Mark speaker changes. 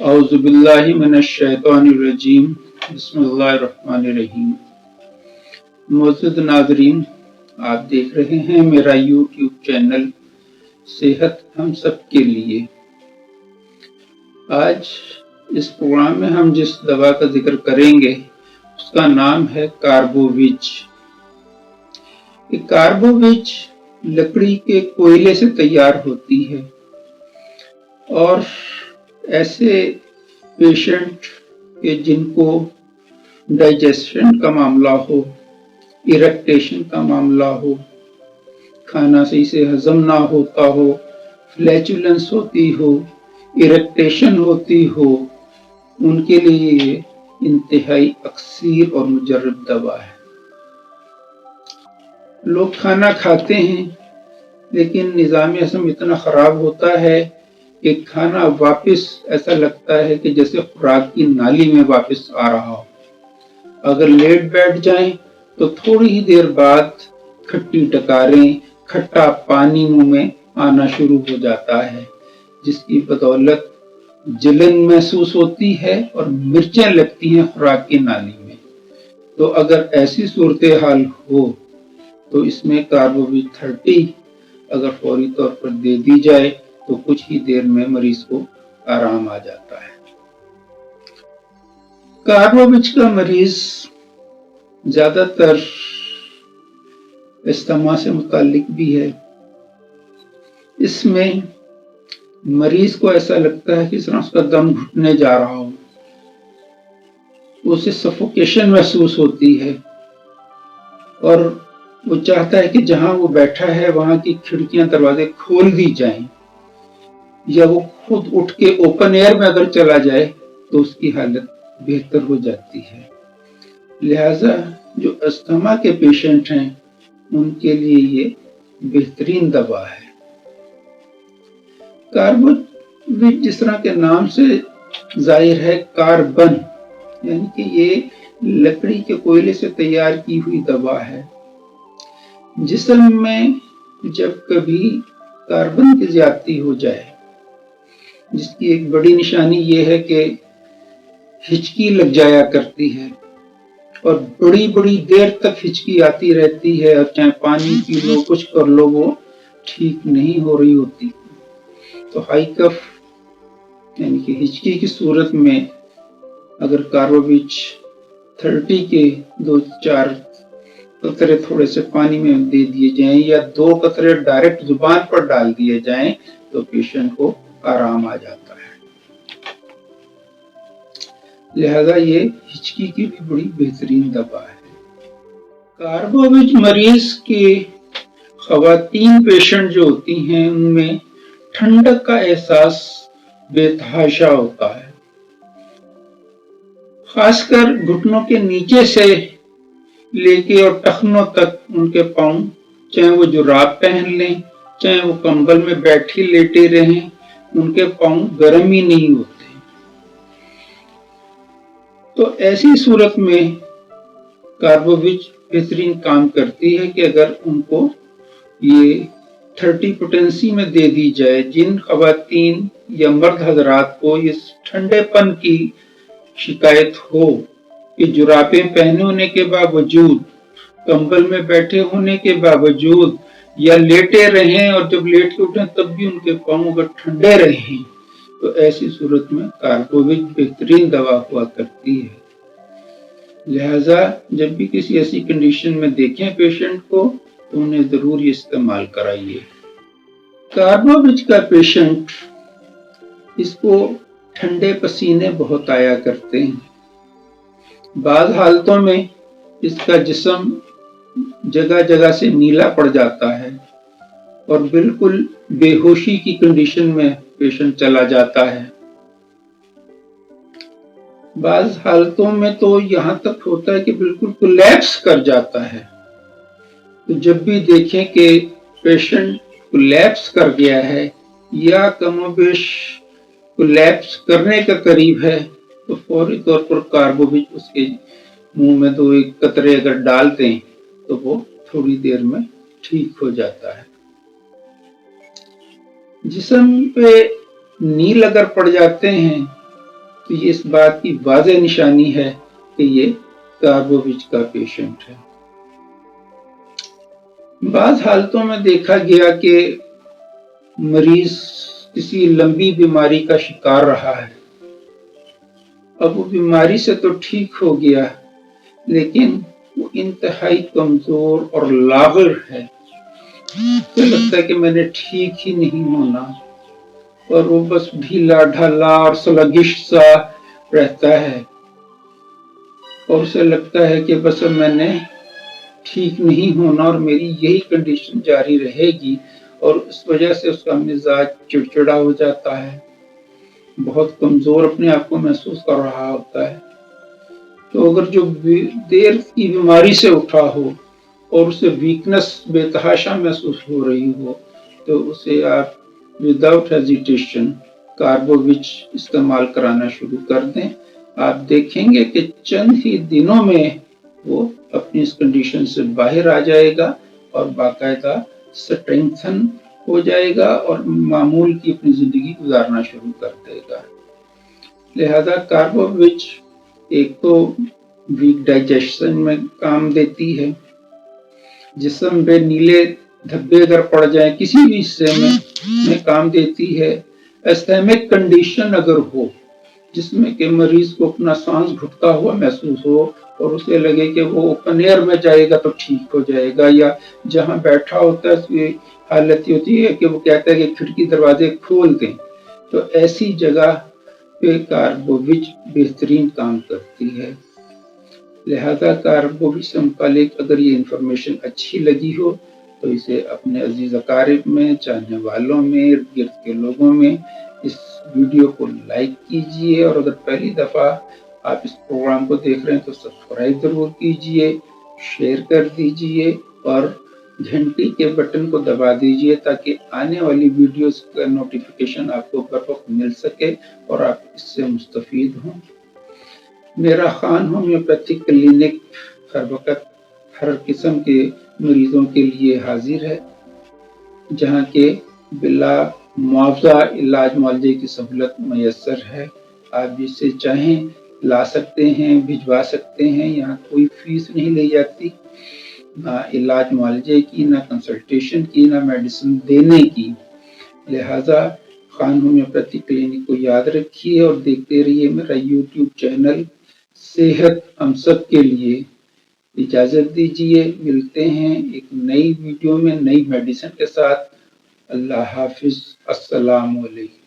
Speaker 1: औज़ु बिल्लाहि मिनश शैतानिर रजीम बिस्मिल्लाहिर रहमानिर रहीम। मौजूद नाज़रीन, आप देख रहे हैं मेरा यूट्यूब चैनल सेहत हम सब के लिए। आज इस प्रोग्राम में हम जिस दवा का जिक्र करेंगे उसका नाम है कार्बोविज। ये कार्बोविज लकड़ी के कोयले से तैयार होती है और ऐसे पेशेंट के जिनको डाइजेशन का मामला हो, इरेक्टेशन का मामला हो, खाना सही से हजम ना होता हो, फ्लैचुलेंस होती हो, इरेक्टेशन होती हो, उनके लिए ये इंतहाई अक्सीर और मुजर्रब दवा है। लोग खाना खाते हैं लेकिन निज़ाम हज़म इतना खराब होता है कि खाना वापस ऐसा लगता है कि जैसे खुराक की नाली में वापस आ रहा हो। अगर लेट बैठ जाएं तो थोड़ी ही देर बाद खट्टी डकारें, खट्टा पानी मुंह में आना शुरू हो जाता है, जिसकी बदौलत जलन महसूस होती है और मिर्चें लगती हैं खुराक की नाली में। तो अगर ऐसी सूरत हाल हो तो इसमें कार्बोविज 30 अगर फौरी तौर पर दे दी जाए तो कुछ ही देर में मरीज को आराम आ जाता है। कार्बोविज का मरीज ज्यादातर अस्थमा से मुताल्लिक भी है। इसमें मरीज को ऐसा लगता है कि इस तरह उसका दम घुटने जा रहा हो, उसे सफोकेशन महसूस होती है और वो चाहता है कि जहां वो बैठा है वहां की खिड़कियां दरवाजे खोल दी जाएं, या वो खुद उठ के ओपन एयर में अगर चला जाए तो उसकी हालत बेहतर हो जाती है। लिहाजा जो अस्थमा के पेशेंट हैं उनके लिए ये बेहतरीन दवा है। कार्बोविज जिस तरह के नाम से जाहिर है, कार्बन यानी कि ये लकड़ी के कोयले से तैयार की हुई दवा है। जिस्म में जब कभी कार्बन की ज्यादती हो जाए, जिसकी एक बड़ी निशानी ये है कि हिचकी लग जाया करती है और बड़ी बड़ी देर तक हिचकी आती रहती है, और चाहे पानी पी लो, कुछ कर लो, वो ठीक नहीं हो रही होती। तो हाई कफ यानी कि हिचकी की सूरत में अगर कार्बोविज 30 के 2-4 कतरे थोड़े से पानी में दे दिए जाएं या 2 कतरे डायरेक्ट जुबान पर डाल दिए जाएं तो पेशेंट को आराम आ जाता है। लिहाजा ये हिचकी की भी बड़ी बेहतरीन दवा है। कार्बोविज मरीज के खवातीन पेशेंट जो होती हैं उनमें ठंडक का एहसास बेतहाशा होता है, खासकर घुटनों के नीचे से लेके और टखनों तक उनके पांव, चाहे वो जुराब पहन लें, चाहे वो कंबल में बैठे लेटे रहें, उनके पांव गर्म ही नहीं होते। तो ऐसी सूरत में कार्बोविज बेहतरीन काम करती है कि अगर उनको ये 30 पोटेंसी में दे दी जाए। जिन खवातीन या मर्द हजरात को इस ठंडेपन की शिकायत हो कि जुराबें पहने होने के बावजूद, कंबल में बैठे होने के बावजूद, या लेटे रहें और जब लेट के उठें तब भी उनके पांव अगर ठंडे रहें, तो ऐसी सूरत में कार्बोविज बेहतरीन दवा हुआ करती है। लिहाजा जब भी किसी ऐसी कंडीशन में देखें पेशेंट को तो उन्हें जरूर ये इस्तेमाल कराइए। कार्बोविज का पेशेंट, इसको ठंडे पसीने बहुत आया करते हैं। बाज़ हालतों में इसका जिस्म जगह जगह से नीला पड़ जाता है और बिल्कुल बेहोशी की कंडीशन में पेशेंट चला जाता है। बाज़ हालतों में तो यहाँ तक होता है कि बिल्कुल कोलैप्स कर जाता है। तो जब भी देखें कि पेशेंट कोलैप्स कर गया है या कमोबेश कोलैप्स करने का करीब है, तो फौरी तौर पर कार्बोविज उसके मुंह में 2-1 कतरे अगर डाल दें तो वो थोड़ी देर में ठीक हो जाता है। जिस्म पे नील अगर पड़ जाते हैं تو یہ اس بات کی واضح نشانی ہے کہ یہ کاربووچ کا پیشنٹ ہے۔ بعض حالتوں میں دیکھا گیا کہ مریض کسی لمبی بیماری کا شکار رہا ہے، اب وہ بیماری سے تو ٹھیک ہو گیا لیکن وہ انتہائی کمزور اور لاغر ہے، تو لگتا ہے کہ میں نے ٹھیک ہی نہیں ہونا، اور وہ بس ڈھیلا ڈھالا اور سلگش سا رہتا ہے، اور اسے لگتا ہے کہ بس اب میں نے ٹھیک نہیں ہونا اور میری یہی کنڈیشن جاری رہے گی، اور اس وجہ سے اس کا مزاج چڑچڑا ہو جاتا ہے، بہت کمزور اپنے آپ کو محسوس کر رہا ہوتا ہے۔ تو اگر جو دیر کی بیماری سے اٹھا ہو اور اسے ویکنس بے تحاشا محسوس ہو رہی ہو، تو اسے آپ وداؤٹ ہیزیٹیشن کاربووچ استعمال کرانا شروع کر دیں۔ آپ دیکھیں گے کہ چند ہی دنوں میں وہ اپنی اس کنڈیشن سے باہر آ جائے گا اور باقاعدہ سٹرینتھن ہو جائے گا اور معمول کی اپنی زندگی گزارنا شروع کر دے گا۔ لہذا کاربووچ ایک تو ویک ڈائجیشن میں کام دیتی ہے، جسم پہ نیلے دھبے اگر پڑ جائیں کسی بھی حصے میں کام دیتی ہے۔ ایستھیمک کنڈیشن اگر ہو جس میں کہ مریض کو اپنا سانس گھٹتا ہوا محسوس ہو اور اسے لگے کہ وہ اوپن ایئر میں جائے گا تو ٹھیک ہو جائے گا، یا جہاں بیٹھا ہوتا ہے اس کی حالت یہ ہوتی ہے کہ وہ کہتا ہے کہ کھڑکی دروازے کھول دیں، تو ایسی جگہ پہ کاربووچ بہترین کام کرتی ہے۔ لہذا کاربووچ سے متعلق اگر یہ انفارمیشن اچھی لگی ہو تو اسے اپنے عزیز اقارب میں، چاہنے والوں میں، ارد گرد کے لوگوں میں اس ویڈیو کو لائک کیجئے، اور اگر پہلی دفعہ آپ اس پروگرام کو دیکھ رہے ہیں تو سبسکرائب ضرور کیجئے، شیئر کر دیجئے اور گھنٹی کے بٹن کو دبا دیجئے تاکہ آنے والی ویڈیوز کا نوٹیفیکیشن آپ کو بر وقت مل سکے اور آپ اس سے مستفید ہوں۔ میرا خان ہومیوپیتھک کلینک ہر وقت ہر قسم کے مریضوں کے لیے حاضر ہے، جہاں کے بلا معاوضہ علاج معالجے کی سہولت میسر ہے۔ آپ جسے چاہیں لا سکتے ہیں، بھجوا سکتے ہیں، یہاں کوئی فیس نہیں لی جاتی، نہ علاج معالجے کی، نہ کنسلٹیشن کی، نہ میڈیسن دینے کی۔ لہذا خان ہومیوپیتھک کلینک کو یاد رکھیے اور دیکھتے رہیے میرا یوٹیوب چینل صحت ہم سب کے لیے۔ اجازت دیجیے، ملتے ہیں ایک نئی ویڈیو میں نئی میڈیسن کے ساتھ۔ اللہ حافظ، السلام علیکم۔